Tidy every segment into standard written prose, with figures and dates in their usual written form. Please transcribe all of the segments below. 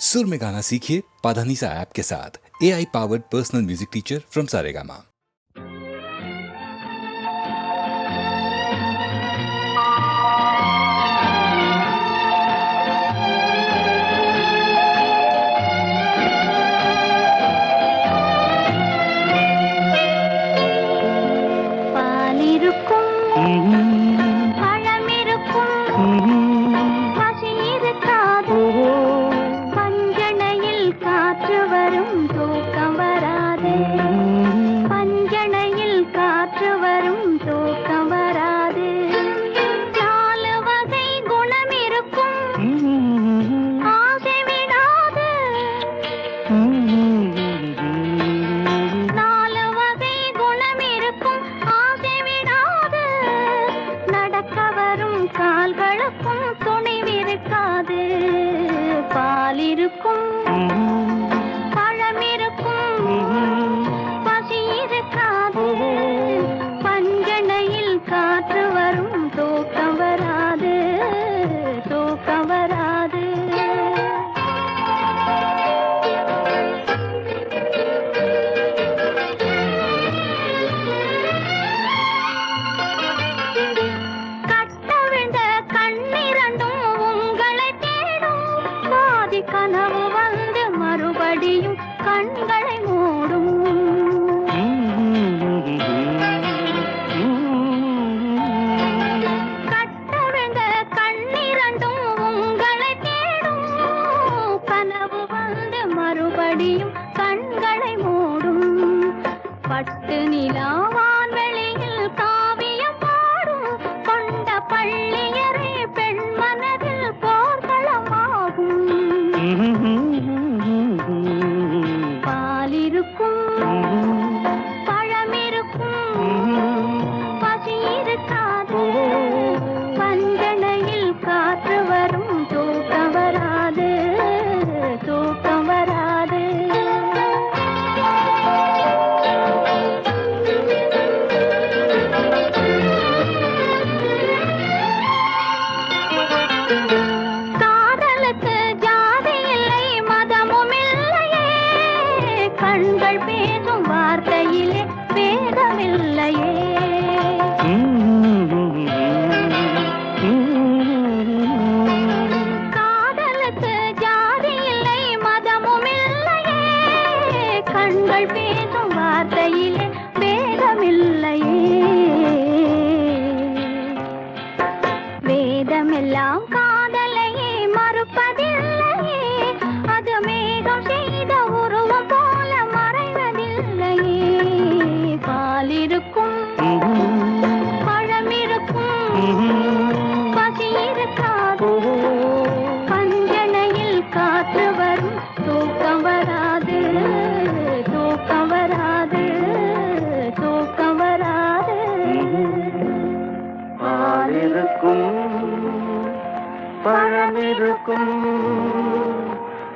सुर में गाना सीखिए पाधानीसा ऐप के साथ। AI powered personal music teacher from Saregama.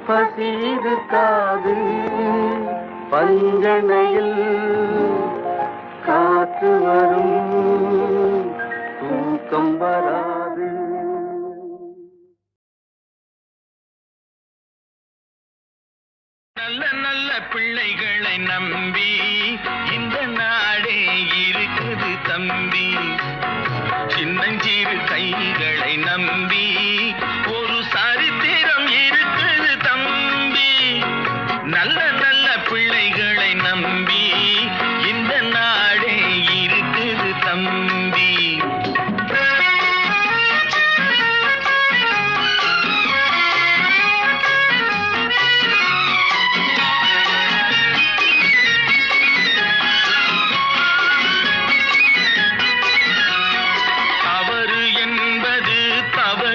பசியிருக்காது பஞ்சனையில் காற்று வரும் தூக்கம் வராது. நல்ல நல்ல பிள்ளைகளை நம்பி இந்த நாடே இருக்குது தம்பி. சின்னஞ்சிறு கைகளை நம்பி ஒரு சரித்திரம் இருக்குது தம்பி. நல்ல நல்ல பிள்ளைகளை நம்பி இந்த நாடே இருக்குது தம்பி. தவறு என்பது தவறு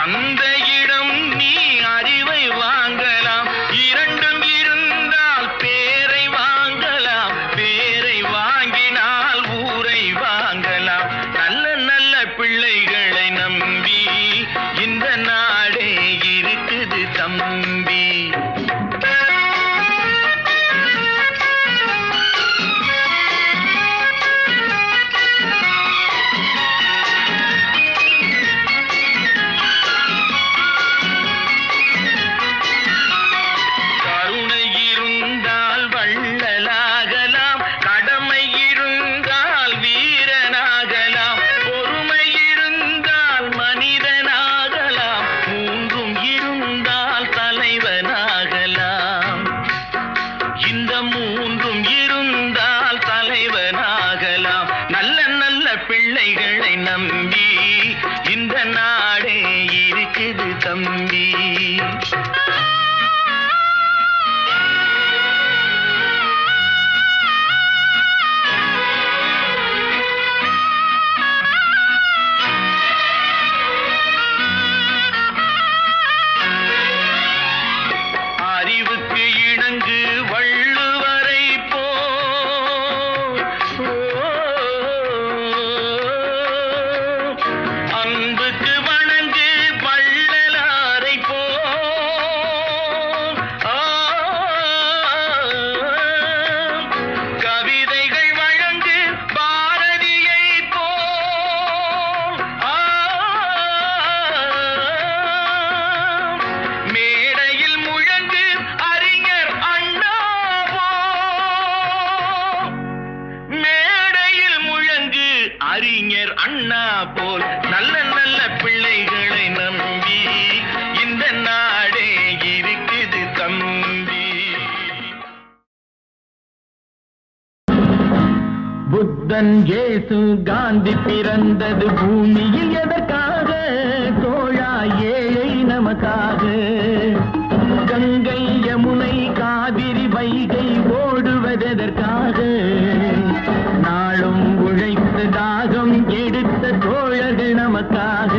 அந்த இடம் நீ அறிவை வாங்கலாம், இரண்டும் இருந்தால் பேரை வாங்கலாம், பேரை வாங்கினால் ஊரை வாங்கலாம். நல்ல நல்ல பிள்ளைகளை நம்பி இந்த நாடே இருக்குது தம்பி. பிள்ளைகளை நம்பி இந்த நாடே இருக்குது தம்பி. அறிவுக்கு இணங்கு வள்ளுவரை போ, அன்புக்கு வணங்கு வள்ளலாரை போ, கவிதைகள் வழங்கு பாரதியை போ, மேடையில் முழங்கு அறிஞர் அண்ணா போ, மேடையில் முழங்கு அறிஞர் அண்ணா போல் நல்ல நல்ல பிள்ளைகளை நம்பி இந்த நாடே இருக்குது தம்பி. புத்தன் இயேசு காந்தி பிறந்தது பூமியில் எதற்காக? தோழா ஏழை நமக்காக. கங்கை யமுனை காவிரி வைகை ஓடுவதற்காக? நாளும் உழைத்து தாகம் எடுத்த தோழர்கள் நமக்காக.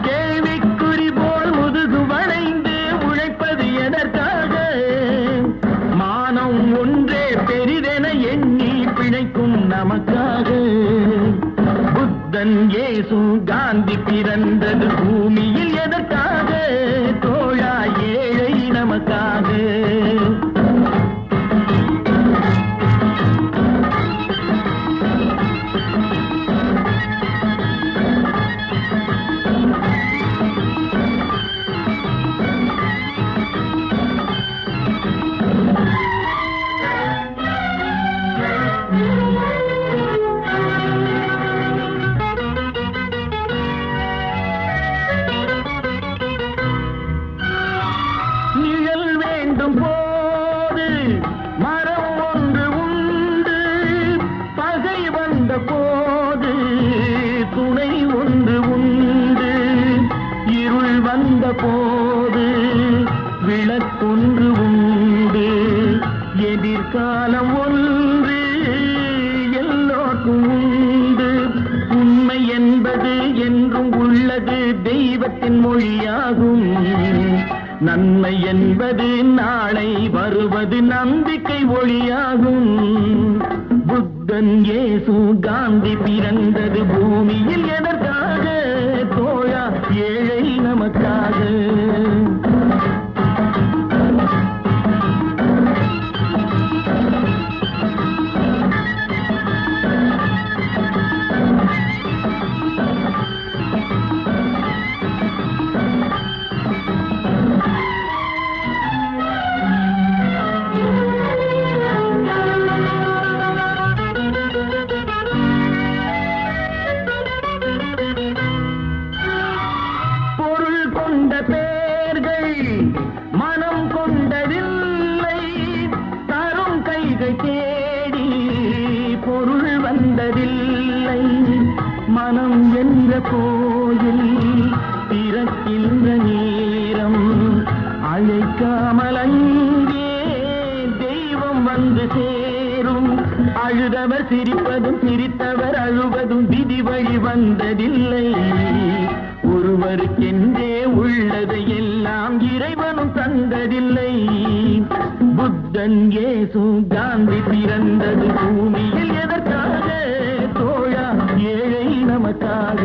கேள்விக்குறி போல் முதுகு வளைந்து உழைப்பது எதற்காக? மானம் ஒன்றே பெரிதென எண்ணி பிழைக்கும் நமக்காக. புத்தன் இயேசு காந்தி பிறந்தது பூமியில் எதற்காக? தோழா ஏழை நமக்காக. நிழல் வேண்டும் போது மரம் ஒன்று உண்டு, பகை வந்த போது துணை ஒன்று உண்டு, இருள் வந்த போது விளக்கொன்று உண்டு, எதிர்காலம் ஒன்று எல்லோருக்கும் உண்டு. உண்மை என்பது என்றும் உள்ளது, தெய்வத்தின் மொழியாகும். நன்மை என்பது நாளை வருவது, நம்பிக்கை ஒளியாகும். புத்தன் இயேசு காந்தி பிறந்தது பூமியில் எதற்காக? தோழா ஏழை நமக்காக. மனம் என்ற கோயில் பிறக்கின்ற நேரம் அழைக்காமல் அங்கே தெய்வம் வந்து சேரும். அழுதவர் சிரிப்பதும் சிரித்தவர் அழுவதும் விதி வழி வந்ததில்லை. ஒரு ஒருவருக்கென்றே உள்ளது எல்லாம் இறைவனும் தந்ததில்லை. புத்தன், இயேசு, காந்தி பிறந்தது பூமியில் எதற்காக? தோழா, ஏழை நமக்காக.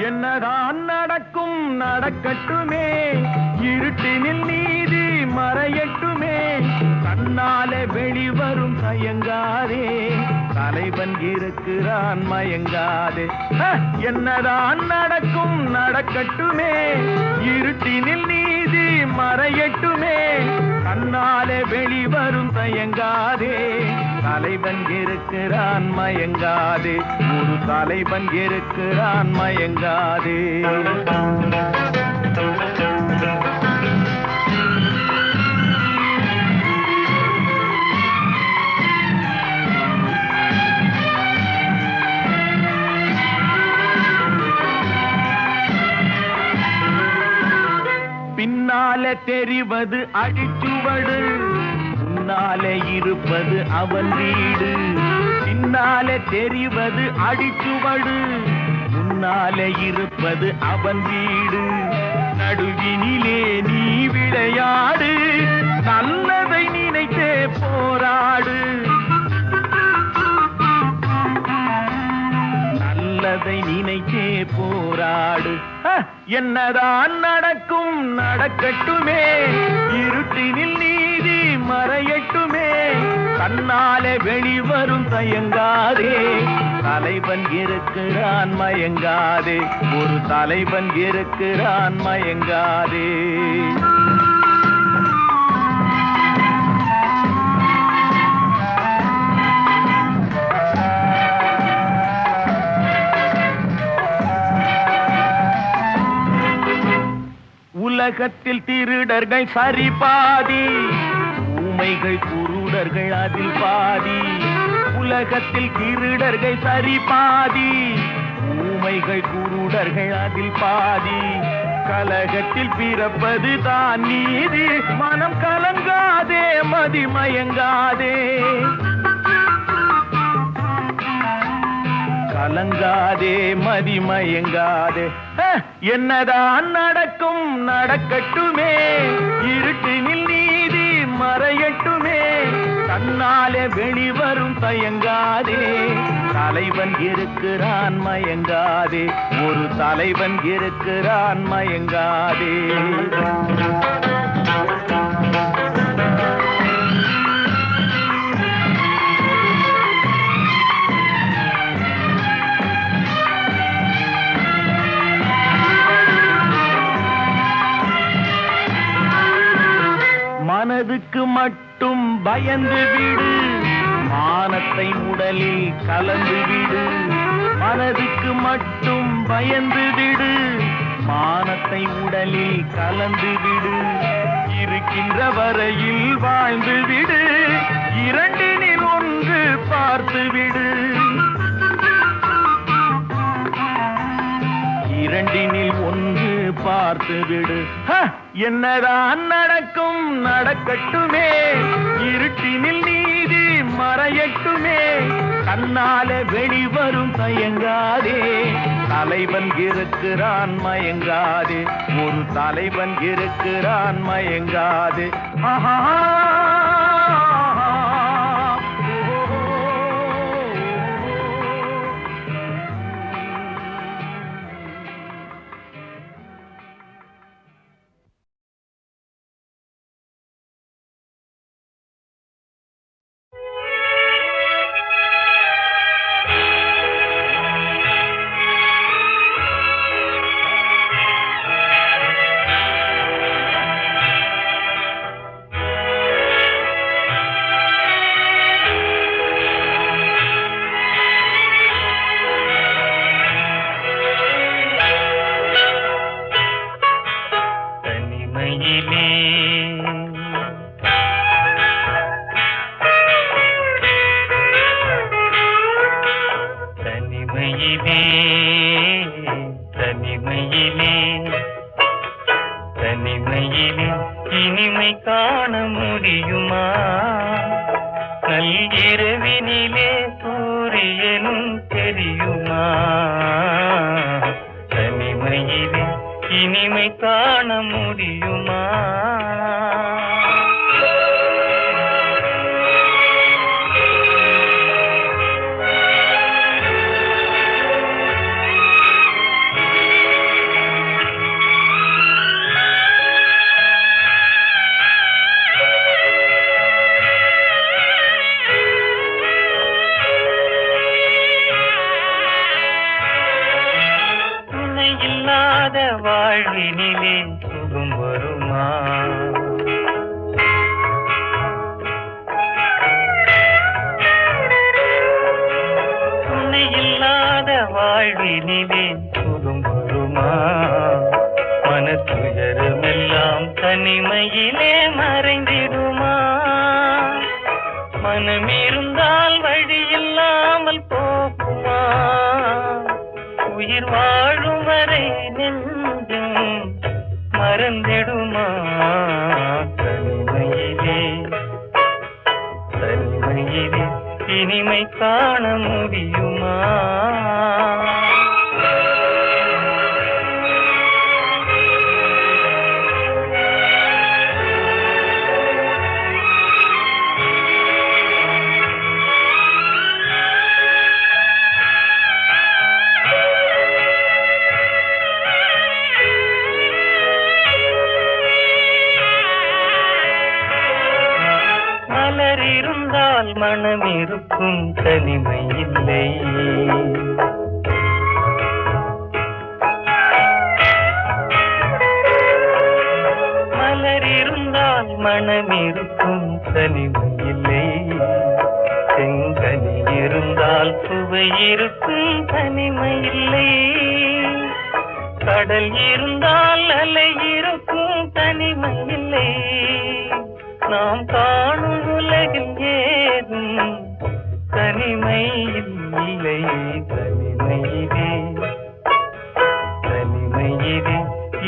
என்னதான் நடக்கும் நடக்கட்டுமே, இருட்டினில் நீதி மறையட்டுமே, தன்னாலே வெளிவரும் தயங்காதே, தலைவன் இருக்கிறான் மயங்காதே. என்னதான் நடக்கும் நடக்கட்டுமே, இருட்டினில் நீதி மறையட்டுமே, தன்னாலே வெளிவரும் தயங்காதே, தலைவன் இருக்கிறான் மயங்காதே, ஒரு தலைவன் இருக்கிறான் மயங்காதே. பின்னாலே தெரிவது அடிச்சுவடு, முன்னாலே இருப்பது அவன் வீடு. பின்னாலே தெரிவது அடிச்சுவடு, முன்னாலே இருப்பது அவன் வீடு. நடுவினிலே நீ விளையாடு, நல்லதை நினைத்தே போராடு, நல்லதை நினைத்தே போராடு. என்னதான் நடக்கும் நடக்கட்டுமே, இருட்டினில் நீதி மறையட்டுமே, தன்னாலே வெளிவரும் தயங்காதே, தலைவன் இருக்கிறான் மயங்காதே, ஒரு தலைவன் இருக்கிறான் மயங்காதே. உலகத்தில் திருடர்கள் சரி பாதி, ஊமைகள் குருடர்கள் அதில் பாதி. உலகத்தில் திருடர்கள் சரி பாதி, ஊமைகள் குருடர்கள் அதில் பாதி. கலகத்தில் பிறப்பது தான் நீதி, மனம் கலங்காதே மதிமயங்காதே, கலங்காதே மதிமயங்காதே. என்னதான் நடக்கும் நடக்கட்டுமே, இருட்டினில் நீதி மறையட்டுமே, தன்னாலே வெளிவரும் தயங்காதே, தலைவன் இருக்கிறான் மயங்காதே, ஒரு தலைவன் இருக்கிறான் மயங்காதே. மனதுக்கு மட்டும் பயந்து விடு, மானத்தை உடலில் கலந்து விடு. மனதுக்கு மட்டும் பயந்து விடு, மானத்தை உடலில் கலந்து விடு. இருக்கின்ற வரையில் வாழ்ந்து விடு, இரண்டினில் ஒன்று பார்த்து விடு, இரண்டினில் ஒன்று பார்த்து விடு. என்னதான் நடக்கும் நடக்கட்டுமே, இருட்டினில் நீதி மறையட்டுமே, தன்னாலே வெளிவரும் தயங்காதே, தலைவன் இருக்கிறான் மயங்காதே, ஒரு தலைவன் இருக்கிறான் மயங்காதே. ஆஹா நள்ளிரவினிலே சூரியனும் தெரியுமா? தனிமையிலே இனிமை காண முடியுமா? வாழ்வினிலே சுகம் வருமா? துணை இல்லாத வாழ்வினிலே சுகம் வருமா? மனத்துயரமெல்லாம் தனிமையிலே மறைந்திடுமா? மனம் இருந்தால் வழி இல்லாமல் போகுமா? உயிர் வாழும் வரை நெஞ்சம் மறந்திடுமா? தனிமையிலே தனிமையிலே இனிமை காண முடியுமா? மலர் இருந்தால் மனம் இருக்கும், தனிமை இல்லை. மலர் இருந்தால் மனம் இருக்கும், தனிமை இல்லை. செங்கனி இருந்தால் சுவை இருக்கும், தனிமை இல்லை. கடல் இருந்தால் அலை இருக்கும், தனிமை இல்லை. நாம் காணும் உலகில் ஏதும் தனிமை இல்லை. தனிமையிலே தனிமையிலே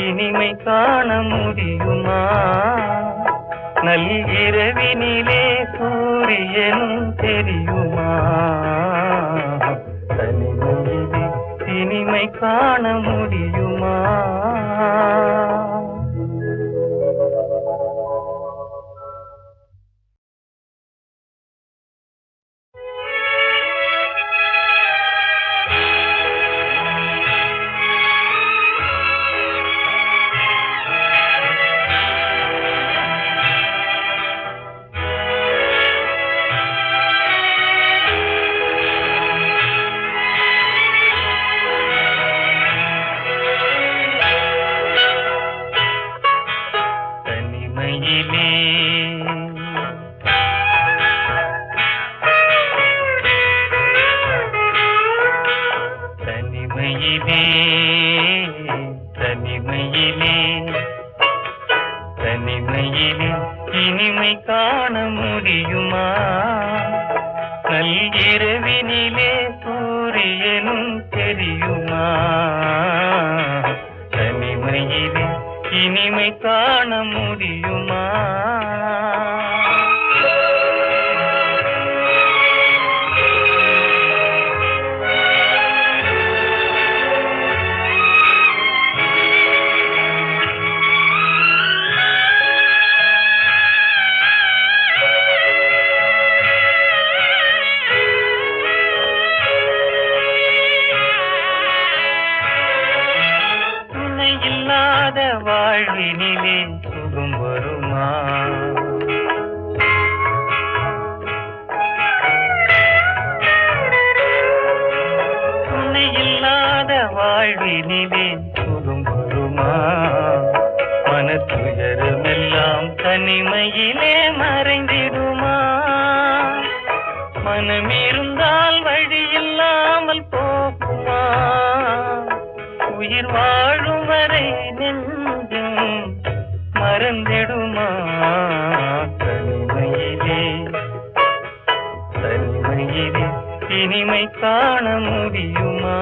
இனிமை காண முடியுமா? நள்ளிரவினிலே சூரியனும் தெரியுமா? தனிமையிலே இனிமை காண முடியுமா? தனிமையிலே தனிமையிலே இனிமை காண முடியுமா? நள்ளிரவினிலே சூரியனும் தெரியுமா? தனிமையிலே இனிமை காண முடியுமா? வாழ்வினிலே சுகம் வருமா? துணை இல்லாத வாழ்வினிலே சுகம் வருமா? மனத்துயரமெல்லாம் தனிமையிலே மறைந்திடுமா? மனம் இருந்தால் வழி இல்லாமல் போகுமா? உயிர் வாழும் வரை நெஞ்சம் மறந்திடுமா? தனிமையிலே தனிமையிலே இனிமை காண முடியுமா?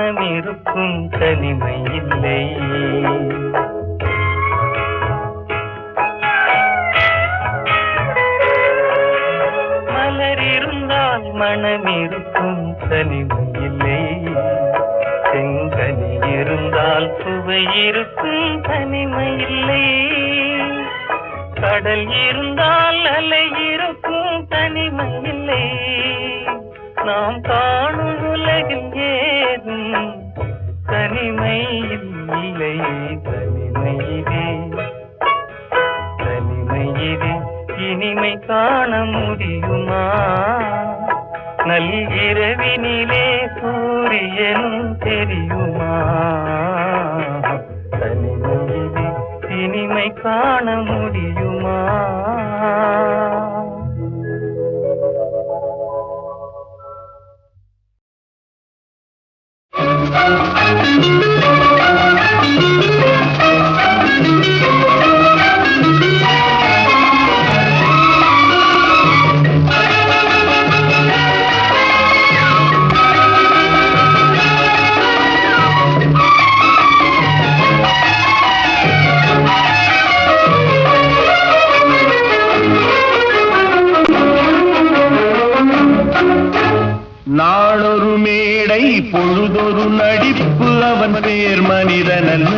மனம் இருக்கும் தனிமை இல்லை. மலர் இருந்தால் மனம் இருக்கும் தனிமை இல்லை. செங்கனி இருந்தால் சுவை இருக்கும் தனிமை இல்லை. கடல் இருந்தால் அலை இருக்கும் தனிமை இல்லை. நாம் காணும் உலகில் ஏதும் தனிமை இல்லை. தனிமையிலே தனிமையிலே இனிமை காண முடியுமா? நல்கிரவினிலே சூரியனும் தெரியுமா? தனிமையிலே இனிமை காண முடியுமா? நாளொரு மேடை பொழுதொரு நடிப்பு அவன் பேர் மனிதனல்ல.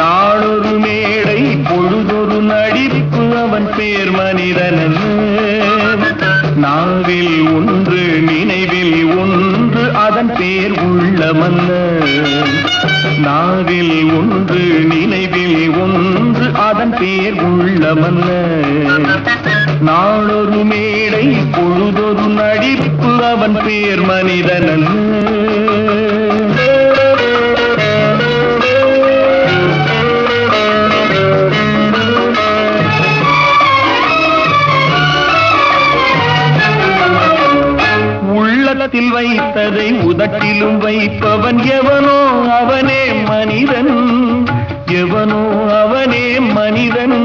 நாளொரு மேடை பொழுதொரு நடிப்பு அவன் பேர் மனிதனல்ல. நாவில் ஒன்று நினைவில் ஒன்று அதன் பேர் உள்ளமல்ல. நாவில் ஒன்று நினைவில் ஒன்று அதன் பேர் உள்ளமல்ல. நாளொரு மேடை பொழுதொரு நடிப்பு அவன் பேர் மனிதனல்ல. உள்ளத்தில் வைத்ததை உதட்டிலும் வைப்பவன் எவனோ அவனே மனிதன். எவனோ அவனே மனிதன்.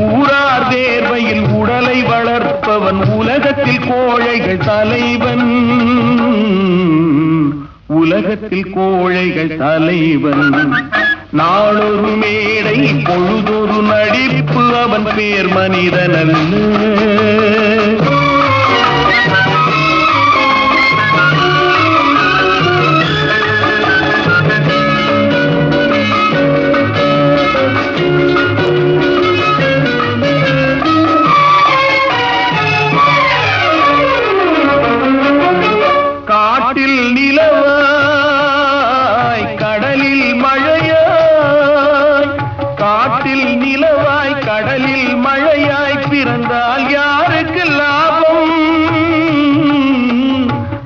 ஊரார் தேர்வையில் உடலை வளர்ப்பவன் உலகத்தில் கோழைகள் தலைவன். உலகத்தில் கோழைகள் தலைவன். நாளொரு மேடை பொழுதொரு நடிப்பு அவன் பேர் மனிதனல்ல. காட்டில் நிலவாய் கடலில் மழையாய். காட்டில் நிலவாய் கடலில் மழையாய் பிறந்தால் யாருக்கு லாபம்?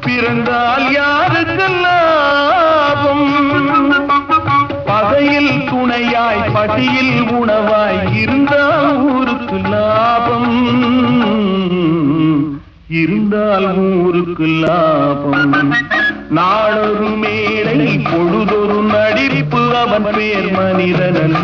பிறந்தால் யாருக்கு லாபம்? பகையில் துணையாய் பசியில் உணவாய் இருந்தால் ஊருக்கு லாபம். இருந்தால் ஊருக்கு லாபம். நாளொரு மேடை பொழுதொரு நடிப்பு அவன் பேர் மனிதனல்ல.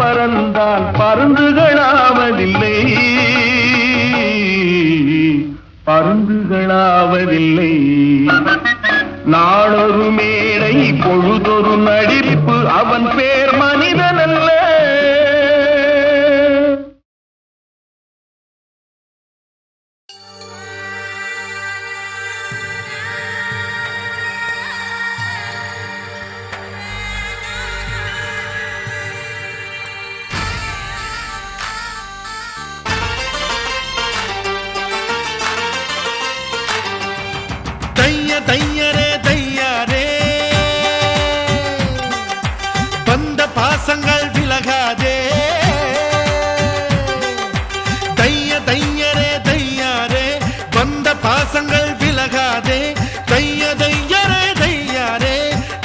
பறந்தால் பருந்துகளாவதில்லை. பருந்துகளாவதில்லை. நாளொரு மேடை பொழுதொரு நடிப்பு அவன் பேர் மனிதனல்ல. தையரே தையாரே வந்த பாசங்கள் விலகாதே. தையரே தையாரே பாசங்கள் விலகாதே தைய தையரே தையாரே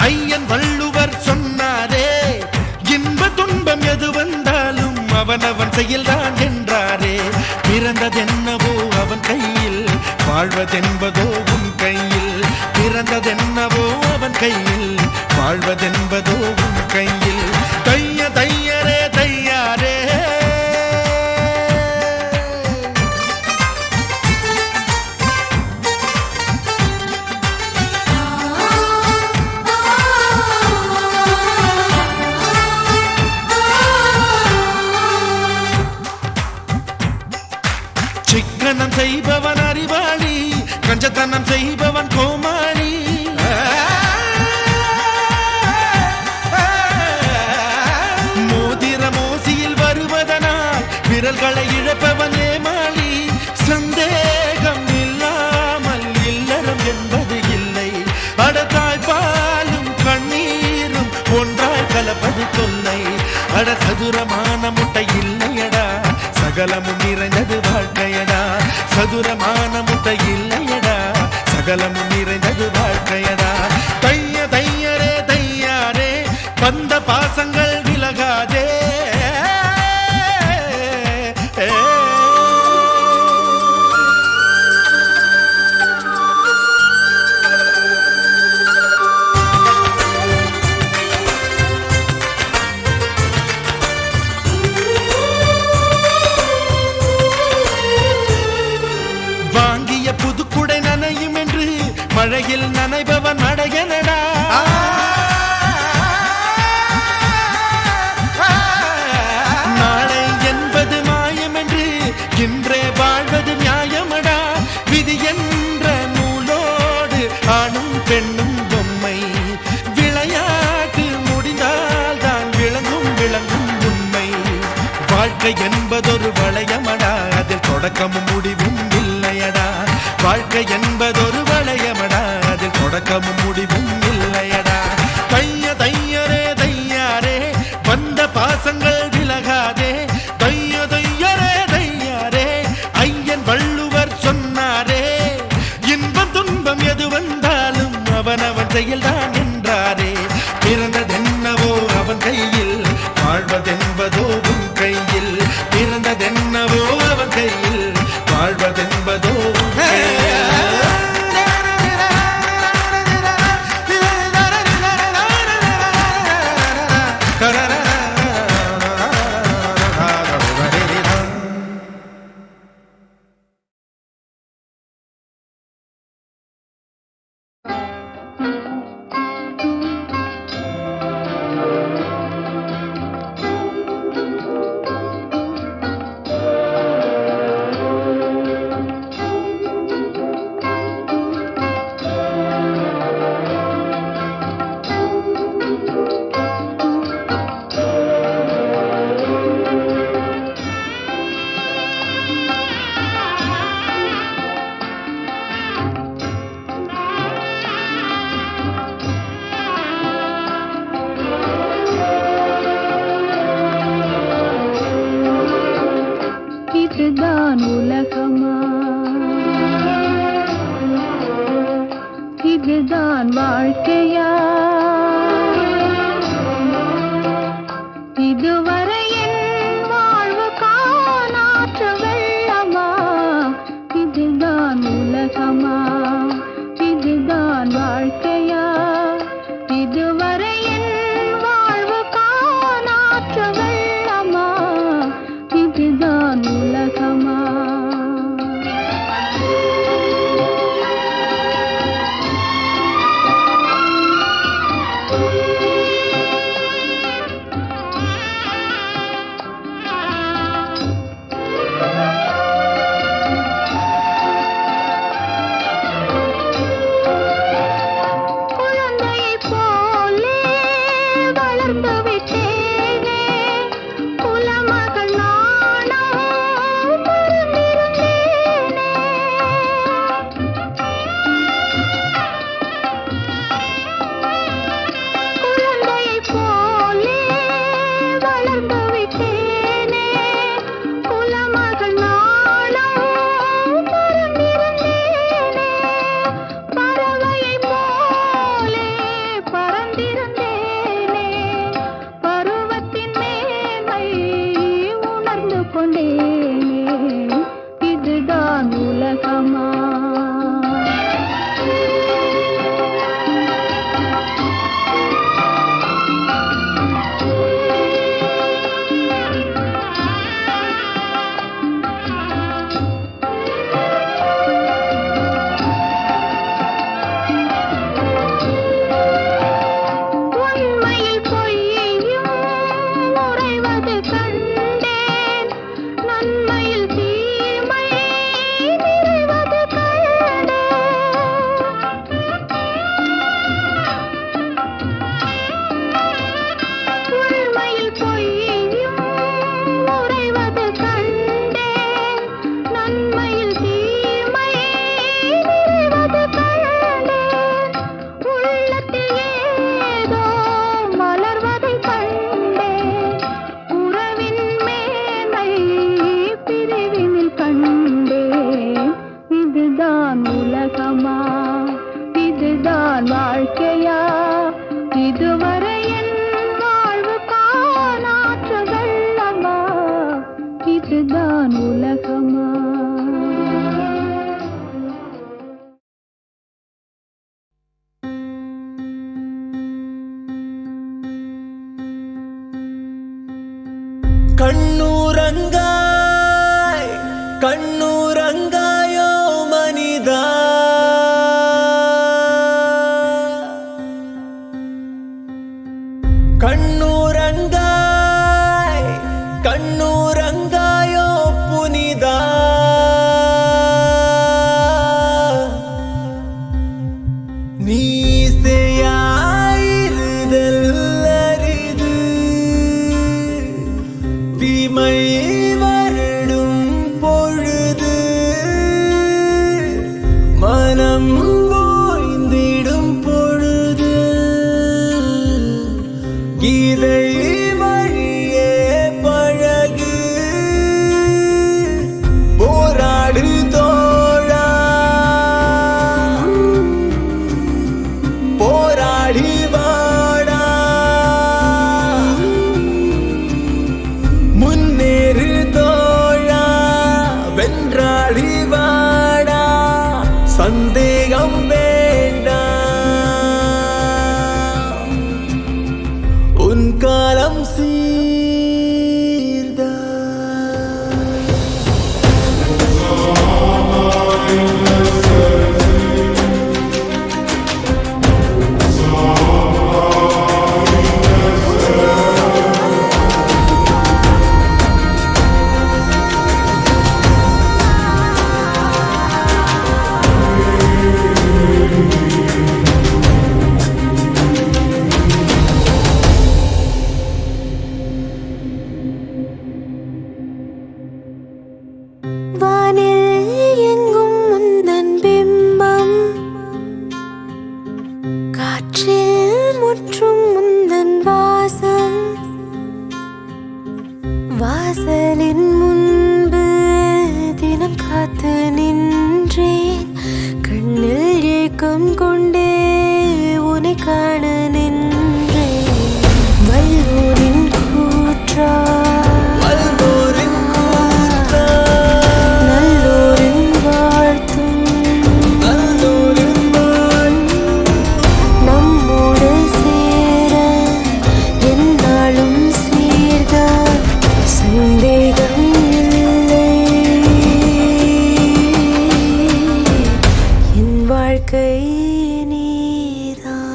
ஐயன் வள்ளுவர் சொன்னாரே இன்ப துன்பம் எது வந்தாலும் அவனவன் செயல்தான் என்றாரே பிறந்ததென்னவோ அவன் கையில் வாழ்வதென்பதோ உன் கையில் பிறந்ததென்னவோ அவன் கையில் வாழ்வதென்பதோ உன் கையில் தைய தையரே தையாரே சிக்கனம் செய்பவன் அறிவாளி கஞ்சத்தனம் செய்பவன் கோமாளி மோதிர மோசியில் வருவதனால் விரல்களை இழப்பவன் ஏமாளி சந்தேகம் இல்லாமல் இல்லறம் என்பது இல்லை அடத்தாய் பாலும் கண்ணீரும் ஒன்றாய் கலப்பது தொல்லை அட சதுரமான முட்டை இல்லையடா சகலமும் நிறைந்தது வாழ்க்கையடா சதுரமான முட்டை இல்லையடா சகலமும் நிறைந்தது வாழ்க்கையடா தைய தையரே தையாரே வந்த பாசங்கள் விலகாதே புதுக்குடை நனையும் என்று மழையில் நனைபவன் மடையனடா நாளை என்பது மாயம் என்று இன்றே வாழ்வது நியாயமடா விதி என்ற நூலோடு ஆணும் பெண்ணும் பொம்மை விளையாட்டு முடிந்தால் தான் விளங்கும் உண்மை வாழ்க்கை என்பதொரு வளையமடா அதில் தொடக்கமும் முடிவும் இல்லையடா வாழ்க்கை என்பதொரு வளையமடா அதில் தொடக்கமும் முடிவும் இல்லையடா தைய தையரே தையாரே வந்த பாசங்கள் விலகாதே தைய தையரே தையாரே ஐயன் வள்ளுவர் சொன்னாரே இன்பம் துன்பம் எது வந்தாலும் அவனவன் செயல்தான் என்றாரே பிறந்ததென்னவோ அவன் கையில் வாழ்வதென்பதோ உன் கையில் பிறந்ததென்னவோ அவன் கையில் வாழ்வதென்பதோ உன் கையில் இதுதான் உலகமா? கண்ணூரங்காய் கண்ணூரங்காயோ மனிதா, கண்ணூரங்காய் கண்ணூரங்காயோ புனிதா. நீ தீமை வருடும் பொழுது மனம் ஓய்ந்திடும் பொழுது கீதை வழியே பழகு. போராடு தோழா, போராடி வாடா, முன்னேறு தோழா, வென்றாடி வாடா, சந்தேகம் வேண்டாம், உன் காலம் சீர்தா. வாசலின் முன்பு தினம் காத்து நின்றேன், கண்ணில் ஏக்கம் கொண்டே உன்னை காண நின்றேன். வல்லூரின் கூற்றா நல்லோரின் வாழ்த்தும் நம்மோடு சேர என்னாலும் சீர்தான், சந்தேகம் இல்லை, என் வாழ்க்கை நீதான்.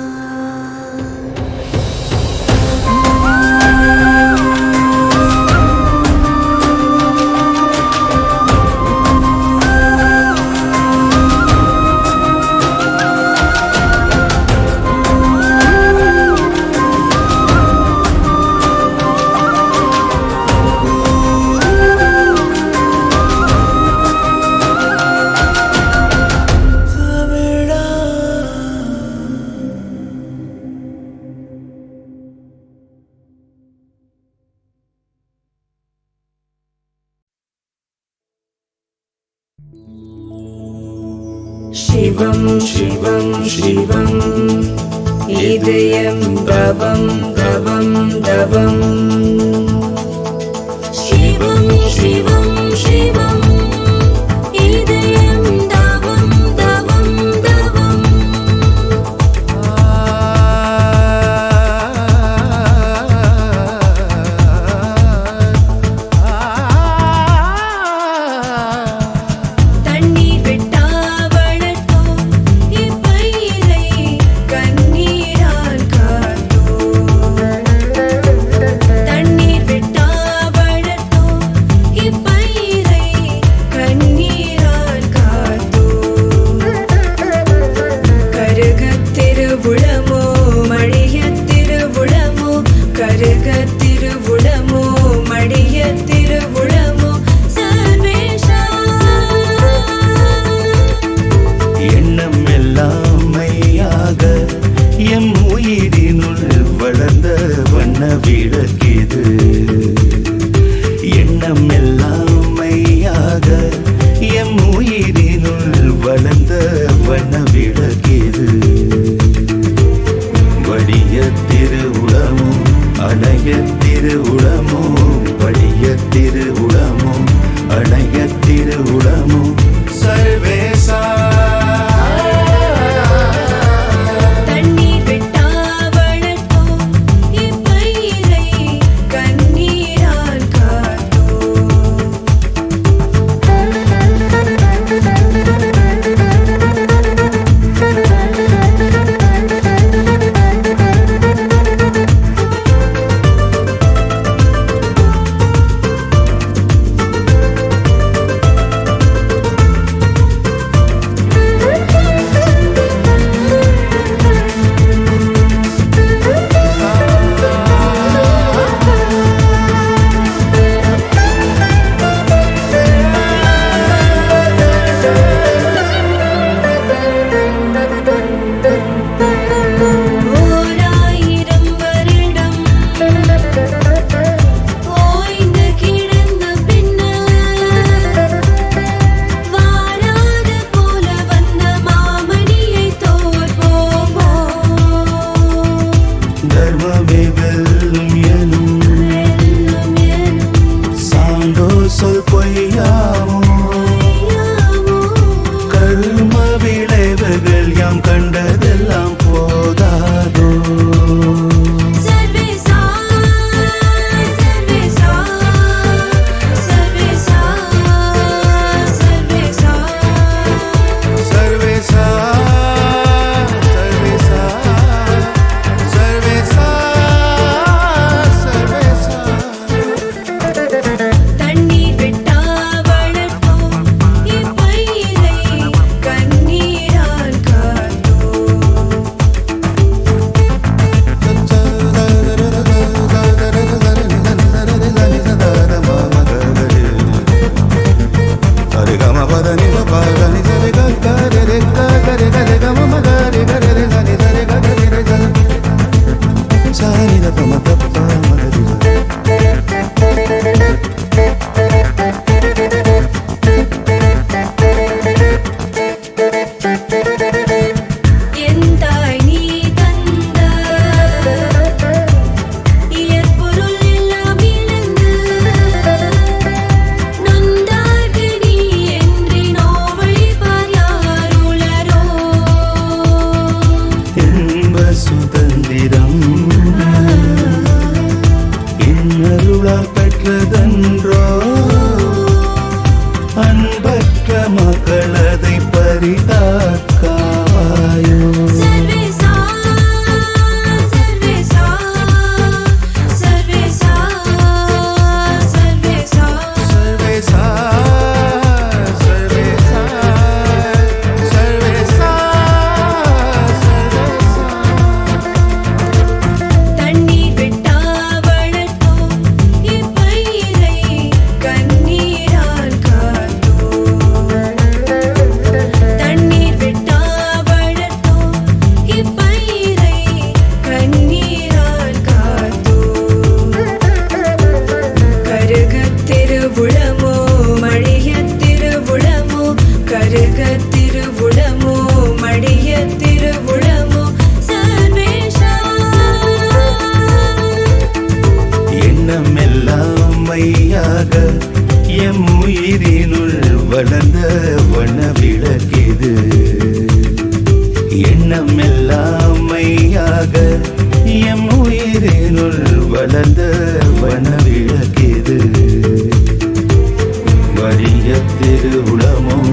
शिवं शिवं शिवं இதயம் தவம் தவம் தவம். शिवं शिवं शिवं இதயம் நாம் கண்டதெல்லாம் போதாதோ சர்வேசா சர்வேசா சர்வேசா சர்வேசா சர்வேசா சர்வேசா சர்வேசா சர்வேசா தண்ணீர் விட்டா வளர்த்தோம் இப்பயிரை கண்ணீரால் காத்தோம் எந்தாய் நீ தந்த இயற்பொருள் எல்லாம் இழந்து நொந்தார்க்கு நீ என்று நோவழிப்பார் யாருளரோ இன்ப சுதந்திரம் இன்னருளால் பெற்றதன்றோ அன்பற்ற மக்கள் அதை பரிதாக்காவாயோ சர்வேசா சர்வேசா சர்வேசா சர்வேசா சர்வேசா சர்வேசா சர்வேசா சர்வேசா தண்ணீர் விட்டா வளர்த்தோம் இப்பயிரை கண்ணீரால் காத்தோம் தண்ணீர் விட்டா வளர்த்தோம் இப்பயிரை கண்ணீரால் காத்தோம் கருகத் திருவுளமோ மழியத் திருவுளமோ கருகத் திருவுளமோ மழியத் திருவுளமோ சர்வேஷா எண்ணம் எல்லாம் மையாக எம் உயிரினுள் வளர்ந்த வண்ண விளக்கிது எண்ணம் எல்லாம் மையாக எம் உயிரினுள் வளர்ந்த வண்ண விளக்கிது வலிய திருவுளமும்